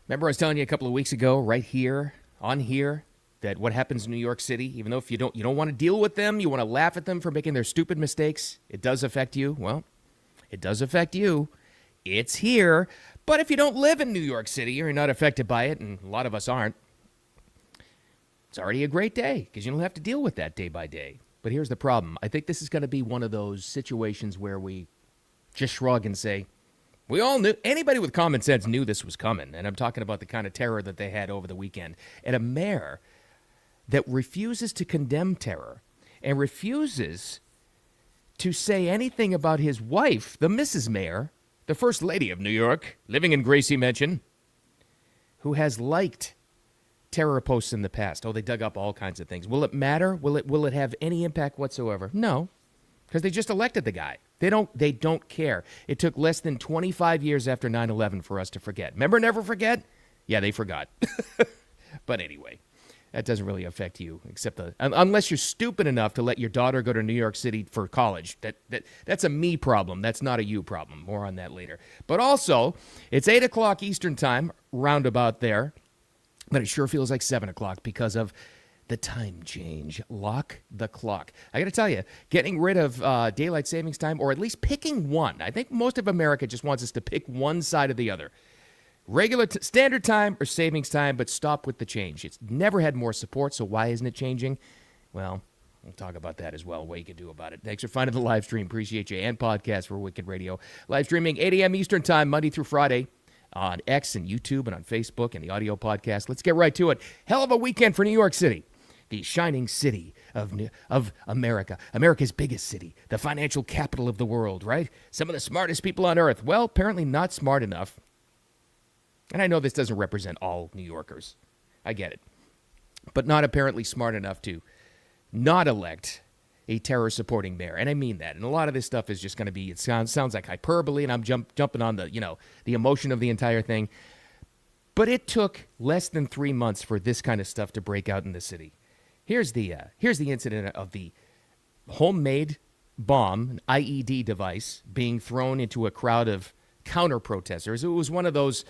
Remember I was telling you a couple of weeks ago, right here, on here, that what happens in New York City, even though if you don't want to deal with them, you want to laugh at them for making their stupid mistakes, it does affect you. Well, it does affect you. It's here. But if you don't live in New York City or you're not affected by it, and a lot of us aren't, it's already a great day because you don't have to deal with that day by day. But here's the problem. I think this is going to be one of those situations where we just shrug and say, we all knew, anybody with common sense knew this was coming. And I'm talking about the kind of terror that they had over the weekend. And a mayor that refuses to condemn terror and refuses to say anything about his wife, the Mrs. Mayor, the First Lady of New York, living in Gracie Mansion, who has liked terror posts in the past. Oh, they dug up all kinds of things. Will it matter? Will it have any impact whatsoever? No, because they just elected the guy. They don't care. It took less than 25 years after 9/11 for us to forget. Remember Never Forget? Yeah, they forgot. But anyway, that doesn't really affect you, except unless you're stupid enough to let your daughter go to New York City for college. That's a me problem. That's not a you problem. More on that later. But also, it's 8 o'clock Eastern time, roundabout there. But it sure feels like 7 o'clock because of the time change. Lock the clock. I got to tell you, getting rid of daylight savings time, or at least picking one. I think most of America just wants us to pick one side or the other. Regular standard time or savings time, but stop with the change. It's never had more support, so why isn't it changing? Well, we'll talk about that as well, what you can do about it. Thanks for finding the live stream. Appreciate you. And podcast for Wicked Radio. Live streaming 8 a.m. Eastern time, Monday through Friday, on X and YouTube and on Facebook and the audio podcast. Let's get right to it. Hell of a weekend for New York City, the shining city of America, America's biggest city, the financial capital of the world, right? Some of the smartest people on earth. Well, apparently not smart enough. And I know this doesn't represent all New Yorkers. I get it. But not apparently smart enough to not elect a terror-supporting mayor. And I mean that. And a lot of this stuff is just going to be, it sounds like hyperbole, and I'm jumping on the emotion of the entire thing. But it took less than 3 months for this kind of stuff to break out in the city. Here's the incident of the homemade bomb, an IED device, being thrown into a crowd of counter-protesters. It was one of those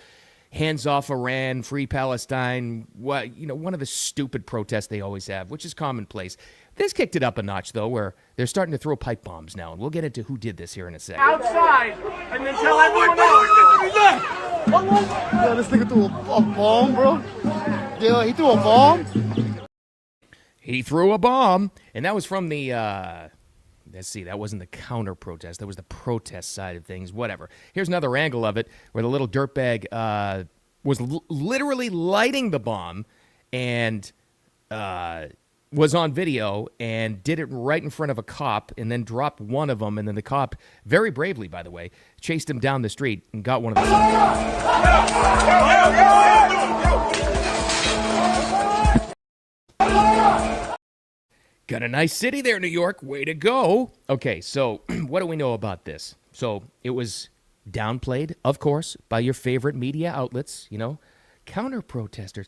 hands off Iran, free Palestine, one of the stupid protests they always have, which is commonplace. This kicked it up a notch, though, where they're starting to throw pipe bombs now, and we'll get into who did this here in a second. Outside, and then tell everyone else. Yeah, this nigga threw a bomb, bro. Yeah, he threw a bomb. He threw a bomb, and that was from the, let's see, that wasn't the counter-protest. That was the protest side of things, whatever. Here's another angle of it, where the little dirtbag was literally lighting the bomb and was on video and did it right in front of a cop and then dropped one of them. And then the cop, very bravely, by the way, chased him down the street and got one of the... Got a nice city there, New York. Way to go. Okay, so what do we know about this? So it was downplayed, of course, by your favorite media outlets, counter-protesters.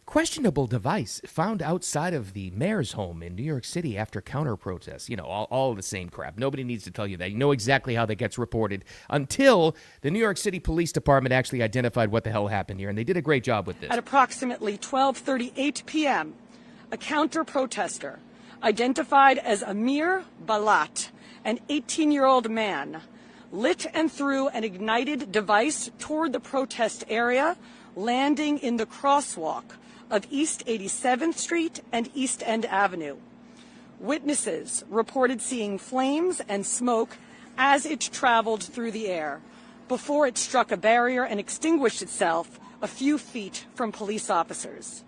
Questionable device found outside of the mayor's home in New York City after counter-protests. All the same crap. Nobody needs to tell you that. You know exactly how that gets reported until the New York City Police Department actually identified what the hell happened here, and they did a great job with this. At approximately 12:38 p.m., a counter-protester, identified as Amir Balat, an 18-year-old man, lit and threw an ignited device toward the protest area, landing in the crosswalk of East 87th Street and East End Avenue. Witnesses reported seeing flames and smoke as it traveled through the air before it struck a barrier and extinguished itself a few feet from police officers.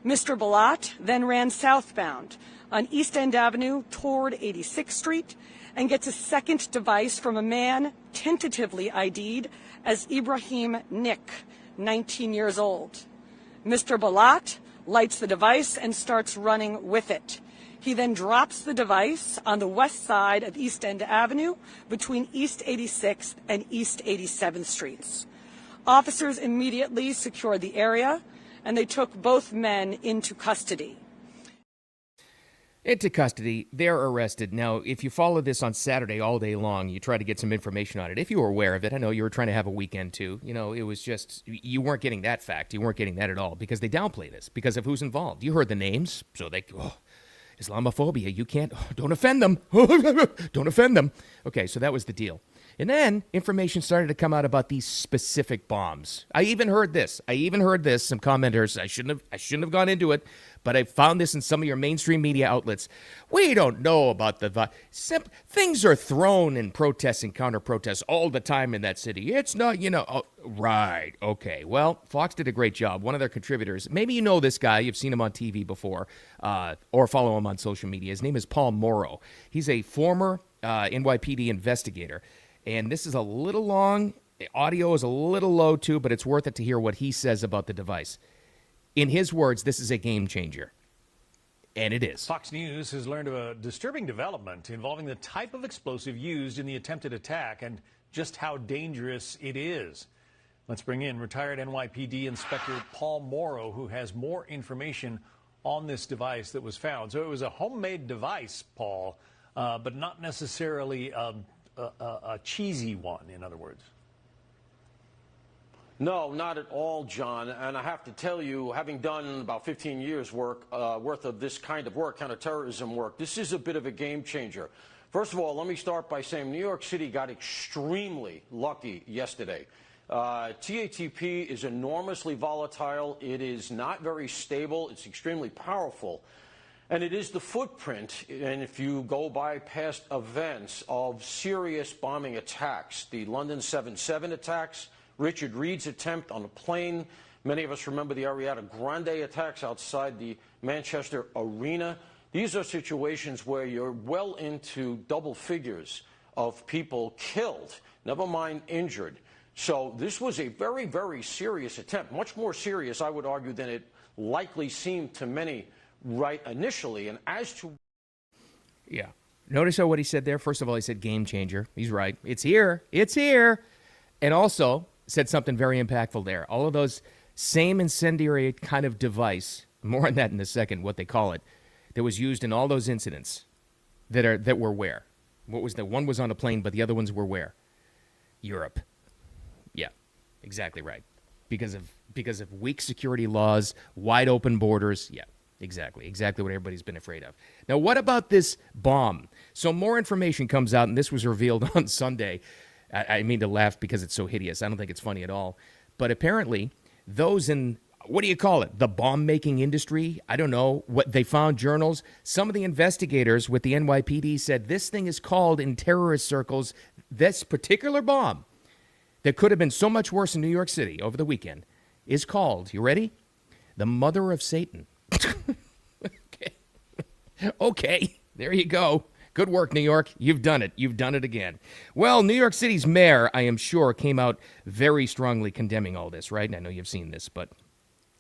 Mr. Balat then ran southbound on East End Avenue toward 86th Street and gets a second device from a man tentatively ID'd as Ibrahim Nick, 19 years old. Mr. Balat lights the device and starts running with it. He then drops the device on the west side of East End Avenue between East 86th and East 87th Streets. Officers immediately secured the area, and they took both men into custody. Into custody. They're arrested. Now, if you follow this on Saturday all day long, you try to get some information on it. If you were aware of it, I know you were trying to have a weekend too. You know, it was just, you weren't getting that fact. You weren't getting that at all because they downplay this because of who's involved. You heard the names, so they, Islamophobia, you can't, don't offend them. Don't offend them. Okay, so that was the deal. And then information started to come out about these specific bombs. I even heard this. Some commenters, I shouldn't have gone into it, but I found this in some of your mainstream media outlets. We don't know about the things are thrown in protests and counter-protests all the time in that city. It's not, right. Okay. Well, Fox did a great job. One of their contributors, maybe you know this guy. You've seen him on TV before or follow him on social media. His name is Paul Morrow. He's a former NYPD investigator. And this is a little long. The audio is a little low, too, but it's worth it to hear what he says about the device. In his words, this is a game changer. And it is. Fox News has learned of a disturbing development involving the type of explosive used in the attempted attack and just how dangerous it is. Let's bring in retired NYPD Inspector Paul Morrow, who has more information on this device that was found. So it was a homemade device, Paul, but not necessarily a cheesy one, in other words. No, not at all, John. And I have to tell you, having done about 15 years' worth of this kind of work, counterterrorism work, this is a bit of a game changer. First of all, let me start by saying New York City got extremely lucky yesterday. TATP is enormously volatile. It is not very stable. It's extremely powerful. And it is the footprint, and if you go by past events, of serious bombing attacks. The London 7/7 attacks, Richard Reed's attempt on a plane. Many of us remember the Ariana Grande attacks outside the Manchester Arena. These are situations where you're well into double figures of people killed, never mind injured. So this was a very, very serious attempt, much more serious, I would argue, than it likely seemed to many right initially. And as to... Yeah. Notice how what he said there? First of all, he said game changer. He's right. It's here. It's here. And also said something very impactful there. All of those same incendiary kind of device, more on that in a second, what they call it, that was used in all those incidents that were where? What was the one was on a plane, but the other ones were where? Europe. Yeah, exactly right. Because of weak security laws, wide open borders. Yeah. Exactly what everybody's been afraid of. Now, what about this bomb? So more information comes out, and this was revealed on Sunday. I mean to laugh because it's so hideous. I don't think it's funny at all. But apparently, those in, what do you call it, the bomb-making industry? I don't know. What they found journals. Some of the investigators with the NYPD said this thing is called in terrorist circles, this particular bomb that could have been so much worse in New York City over the weekend is called, you ready? The Mother of Satan. Okay, there you go. Good work, New York. You've done it. You've done it again. Well, New York City's mayor, I am sure, came out very strongly condemning all this, right? And I know you've seen this, but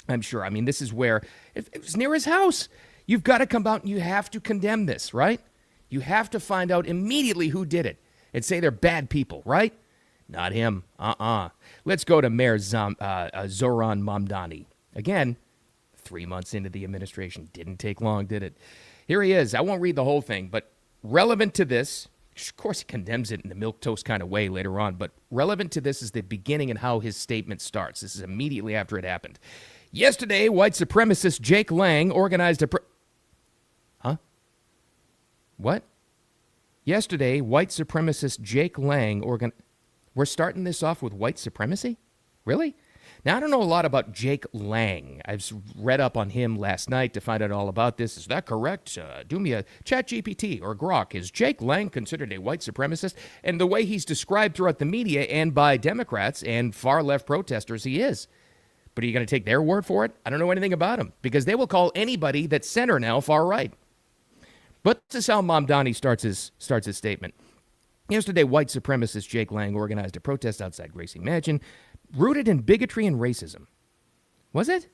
I'm sure. I mean, this is where, it was near his house. You've got to come out and you have to condemn this, right? You have to find out immediately who did it and say they're bad people, right? Not him. Let's go to Mayor Zoran Mamdani. Again, 3 months into the administration. Didn't take long, did it? Here he is. I won't read the whole thing, but relevant to this, of course he condemns it in the milquetoast kind of way later on, but relevant to this is the beginning and how his statement starts. This is immediately after it happened. Yesterday, white supremacist Jake Lang organized a... What? Yesterday, white supremacist Jake Lang We're starting this off with white supremacy? Really? Now, I don't know a lot about Jake Lang. I've read up on him last night to find out all about this. Is that correct? Do me a ChatGPT or Grok. Is Jake Lang considered a white supremacist? And the way he's described throughout the media and by Democrats and far-left protesters, he is. But are you going to take their word for it? I don't know anything about him because they will call anybody that's center now far-right. But this is how Mamdani starts his statement. Yesterday, white supremacist Jake Lang organized a protest outside Gracie Mansion rooted in bigotry and racism. Was it?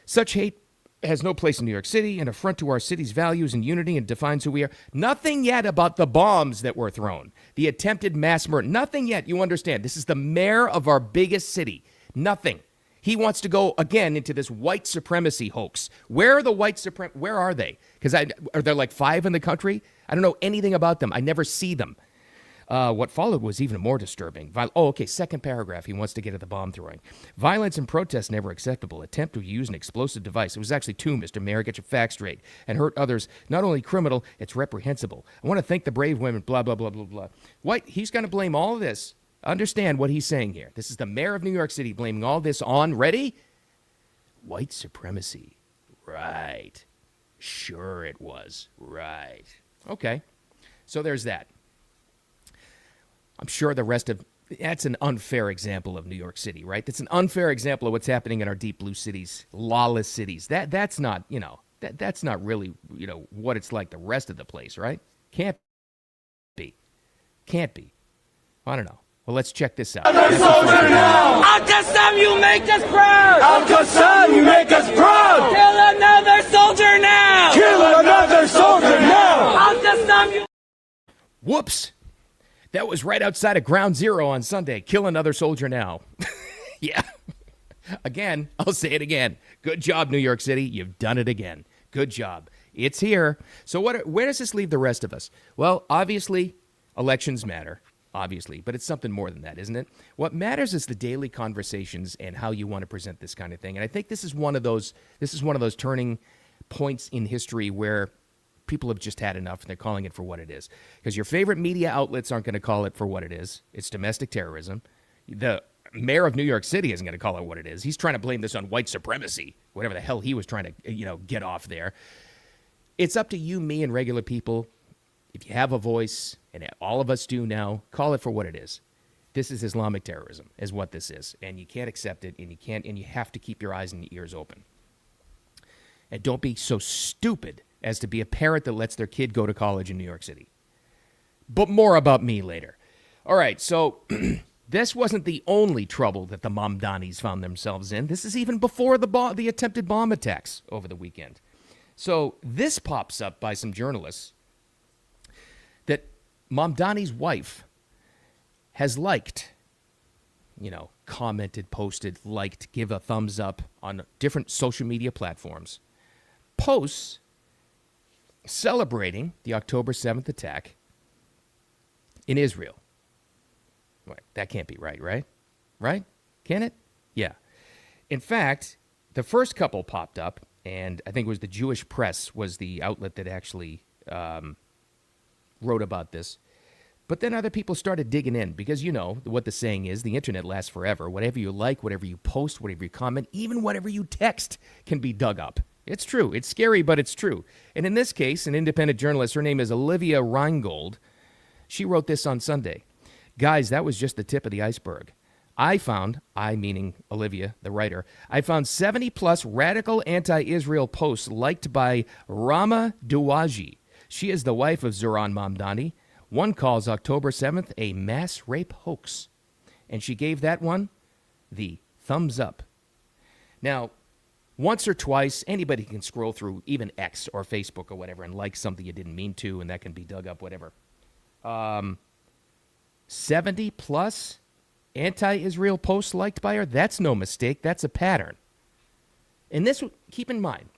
Such hate has no place in New York City, an affront to our city's values and unity, and defines who we are. Nothing yet about the bombs that were thrown, the attempted mass murder. Nothing yet, you understand. This is the mayor of our biggest city. Nothing. He wants to go again into this white supremacy hoax. Where are the where are they? Because are there like 5 in the country? I don't know anything about them. I never see them. What followed was even more disturbing. Second paragraph. He wants to get at the bomb throwing. Violence and protest never acceptable. Attempt to use an explosive device. It was actually 2, Mr. Mayor. Get your facts straight. And hurt others. Not only criminal, it's reprehensible. I want to thank the brave women, blah, blah, blah, blah, blah. What? He's going to blame all of this. Understand what he's saying here. This is the mayor of New York City blaming all this on, ready? White supremacy. Right. Sure it was. Right. Okay. So there's that. I'm sure the rest of that's an unfair example of New York City, right? That's an unfair example of what's happening in our deep blue cities, lawless cities. That's not, that's not really, what it's like the rest of the place, right? Can't be. Can't be. I don't know. Well, let's check this out. Uncle Sam, you make us proud. Uncle Sam, you make us proud. Kill another soldier now. Kill another soldier now. Uncle Sam, you. Whoops. That was right outside of Ground Zero on Sunday. Kill another soldier now. Yeah. Again, I'll say it again. Good job, New York City. You've done it again. Good job. It's here. So where does this leave the rest of us? Well, obviously, elections matter. Obviously, but it's something more than that, isn't it? What matters is the daily conversations and how you want to present this kind of thing. And I think this is one of those turning points in history where people have just had enough and they're calling it for what it is. Because your favorite media outlets aren't going to call it for what it is. It's domestic terrorism. The mayor of New York City isn't going to call it what it is. He's trying to blame this on white supremacy, whatever the hell he was trying to, get off there. It's up to you, me, and regular people. If you have a voice, and all of us do now, call it for what it is. This is Islamic terrorism, is what this is. And you can't accept it, and you have to keep your eyes and ears open. And don't be so stupid as to be a parent that lets their kid go to college in New York City. But more about me later. All right, so this wasn't the only trouble that the Mamdanis found themselves in. This is even before the attempted bomb attacks over the weekend. So this pops up by some journalists that Mamdani's wife has liked, commented, posted, liked, give a thumbs up on different social media platforms, posts celebrating the October 7th attack in Israel. Right, that can't be right? Right? Can it? Yeah. In fact, the first couple popped up, and I think it was the Jewish Press was the outlet that actually wrote about this. But then other people started digging in because what the saying is, the internet lasts forever. Whatever you like, whatever you post, whatever you comment, even whatever you text can be dug up. It's true. It's scary, but it's true. And in this case, an independent journalist, her name is Olivia Reingold, she wrote this on Sunday. Guys, that was just the tip of the iceberg. I meaning Olivia, the writer, I found 70-plus radical anti-Israel posts liked by Rama Douaji. She is the wife of Zohran Mamdani. One calls October 7th a mass rape hoax. And she gave that one the thumbs up. Now, once or twice, anybody can scroll through even X or Facebook or whatever and like something you didn't mean to, and that can be dug up, whatever. 70-plus anti-Israel posts liked by her? That's no mistake. That's a pattern. And this, keep in mind,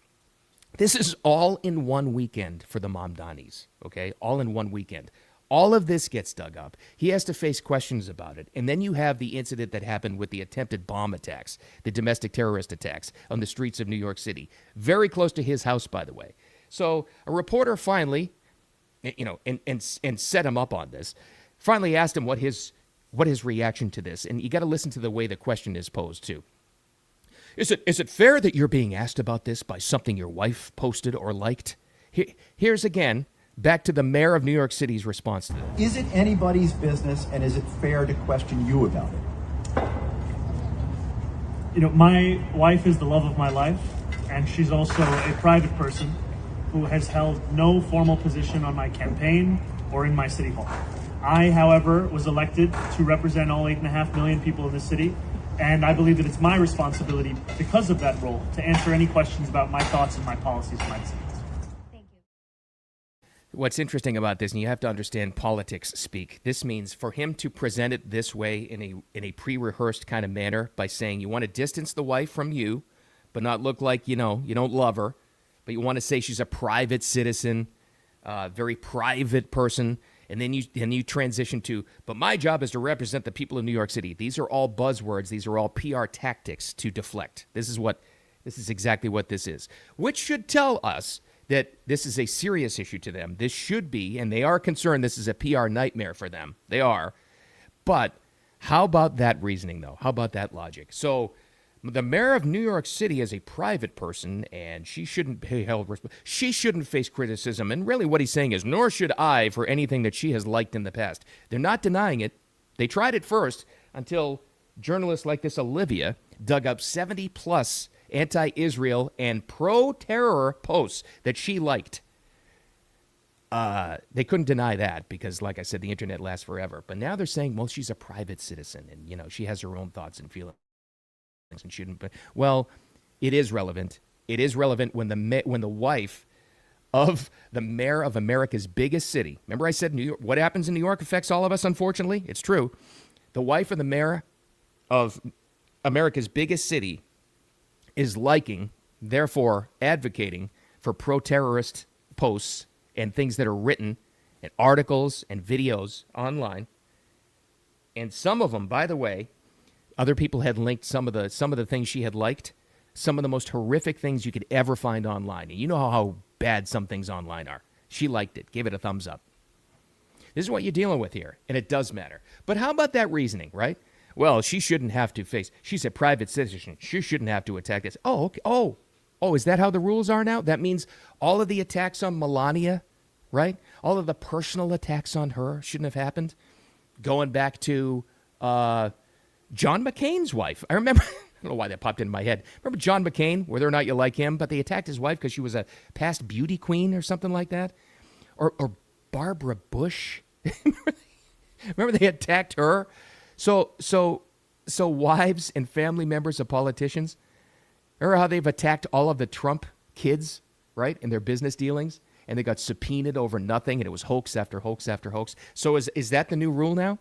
this is all in one weekend for the Mamdanis, okay? All in one weekend. All of this gets dug up. He has to face questions about it. And then you have the incident that happened with the attempted bomb attacks, the domestic terrorist attacks on the streets of New York City. Very close to his house, by the way. So a reporter finally, and set him up on this, finally asked him what his reaction to this. And you got to listen to the way the question is posed, too. Is it fair that you're being asked about this by something your wife posted or liked? Here's again, back to the mayor of New York City's response to this. Is it anybody's business, and is it fair to question you about it? My wife is the love of my life, and she's also a private person who has held no formal position on my campaign or in my city hall. I, however, was elected to represent all 8.5 million people in this city, and I believe that it's my responsibility, because of that role, to answer any questions about my thoughts and my policies and my decisions. What's interesting about this, and you have to understand politics speak, this means for him to present it this way in a pre-rehearsed kind of manner by saying you want to distance the wife from you, but not look like, you don't love her, but you want to say she's a private citizen, very private person, and then you transition to, but my job is to represent the people of New York City. These are all buzzwords. These are all PR tactics to deflect. This is exactly what this is, which should tell us that this is a serious issue to them. This should be, and they are concerned this is a PR nightmare for them. They are. But how about that reasoning, though? How about that logic? So the mayor of New York City is a private person, and she shouldn't be held responsible. She shouldn't face criticism. And really what he's saying is, nor should I for anything that she has liked in the past. They're not denying it. They tried it first until journalists like this Olivia dug up 70-plus anti-Israel and pro-terror posts that she liked. They couldn't deny that because, like I said, the internet lasts forever. But now they're saying, well, she's a private citizen and, she has her own thoughts and feelings and shouldn't. But, well, it is relevant. It is relevant when the wife of the mayor of America's biggest city. Remember I said New York, what happens in New York affects all of us, unfortunately? It's true. The wife of the mayor of America's biggest city is liking, therefore advocating for pro-terrorist posts and things that are written and articles and videos online. And some of them, by the way, other people had linked some of the things she had liked, some of the most horrific things you could ever find online. And you know how bad some things online are. She liked it, gave it a thumbs up. This is what you're dealing with here, and it does matter. But how about that reasoning, right? Well, she shouldn't have to face. She's a private citizen. She shouldn't have to attack this. Oh, okay. Oh, is that how the rules are now? That means all of the attacks on Melania, right? All of the personal attacks on her shouldn't have happened. Going back to John McCain's wife. I remember, I don't know why that popped into my head. Remember John McCain, whether or not you like him, but they attacked his wife because she was a past beauty queen or something like that. Or Barbara Bush. Remember they attacked her? So wives and family members of politicians, remember how they've attacked all of the Trump kids, right, in their business dealings, and they got subpoenaed over nothing, and it was hoax after hoax after hoax. So is that the new rule now?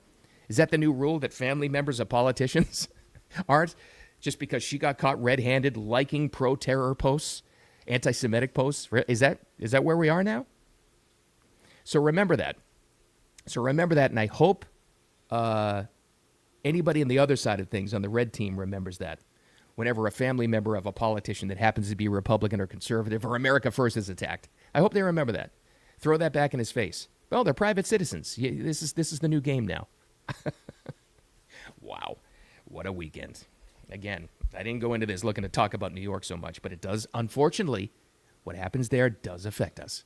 Is that the new rule that family members of politicians aren't? Just because she got caught red-handed liking pro-terror posts, anti-Semitic posts? Is that where we are now? So remember that. And I hope anybody on the other side of things on the red team remembers that whenever a family member of a politician that happens to be Republican or conservative or America First is attacked. I hope they remember that. Throw that back in his face. Well, they're private citizens. This is the new game now. Wow. What a weekend. Again, I didn't go into this looking to talk about New York so much, but it does, unfortunately, what happens there does affect us.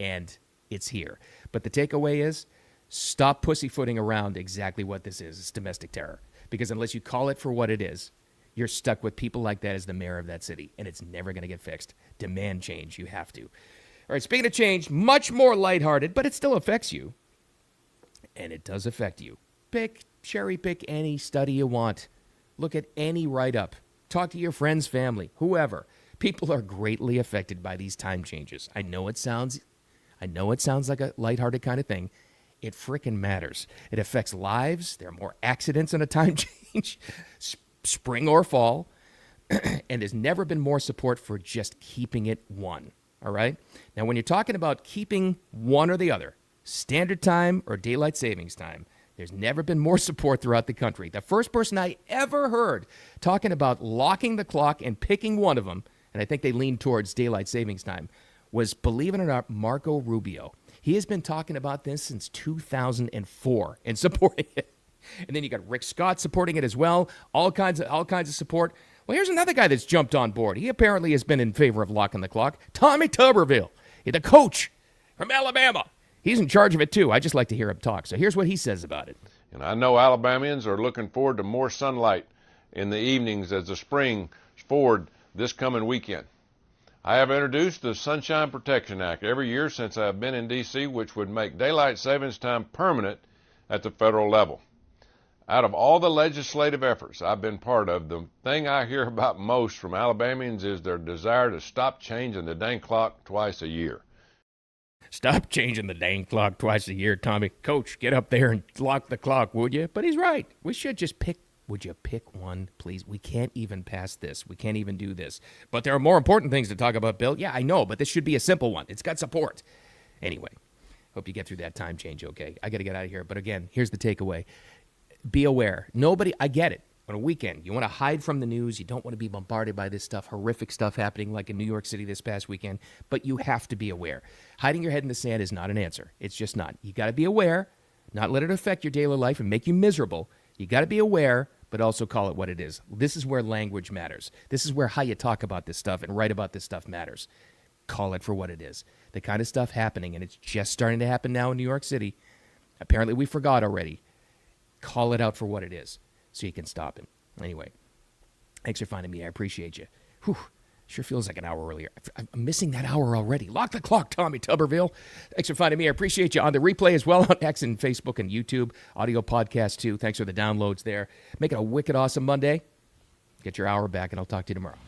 And it's here. But the takeaway is, stop pussyfooting around exactly what this is. It's domestic terror. Because unless you call it for what it is, you're stuck with people like that as the mayor of that city. And it's never going to get fixed. Demand change. You have to. All right, speaking of change, much more lighthearted, but it still affects you. And it does affect you. Cherry pick any study you want. Look at any write-up. Talk to your friends, family, whoever. People are greatly affected by these time changes. I know it sounds like a lighthearted kind of thing. It frickin' matters. It affects lives. There are more accidents in a time change, spring or fall. And there's never been more support for just keeping it one. All right? Now, when you're talking about keeping one or the other, standard time or daylight savings time, there's never been more support throughout the country. The first person I ever heard talking about locking the clock and picking one of them, and I think they leaned towards daylight savings time, was, believe it or not, Marco Rubio. He has been talking about this since 2004 and supporting it. And then you got Rick Scott supporting it as well. All kinds of support. Well, here's another guy that's jumped on board. He apparently has been in favor of locking the clock. Tommy Tuberville, the coach from Alabama. He's in charge of it, too. I just like to hear him talk. So here's what he says about it. And I know Alabamians are looking forward to more sunlight in the evenings as the spring forward this coming weekend. I have introduced the Sunshine Protection Act every year since I've been in D.C., which would make daylight savings time permanent at the federal level. Out of all the legislative efforts I've been part of, the thing I hear about most from Alabamians is their desire to stop changing the dang clock twice a year. Stop changing the dang clock twice a year, Tommy. Coach, get up there and lock the clock, would you? But he's right. We should just pick. Would you pick one, please? We can't even pass this. We can't even do this. But there are more important things to talk about, Bill. Yeah, I know, but this should be a simple one. It's got support. Anyway, hope you get through that time change, okay? I got to get out of here. But again, here's the takeaway. Be aware. Nobody, I get it. On a weekend, you want to hide from the news. You don't want to be bombarded by this stuff, horrific stuff happening like in New York City this past weekend. But you have to be aware. Hiding your head in the sand is not an answer. It's just not. You got to be aware, not let it affect your daily life and make you miserable. You got to be aware, but also call it what it is. This is where language matters. This is where how you talk about this stuff and write about this stuff matters. Call it for what it is. The kind of stuff happening, and it's just starting to happen now in New York City. Apparently we forgot already. Call it out for what it is, so you can stop it. Anyway, thanks for finding me. I appreciate you. Whew, sure feels like an hour earlier. I'm missing that hour already. Lock the clock, Tommy Tuberville. Thanks for finding me. I appreciate you on the replay as well on X and Facebook and YouTube. Audio podcast, too. Thanks for the downloads there. Make it a wicked awesome Monday. Get your hour back, and I'll talk to you tomorrow.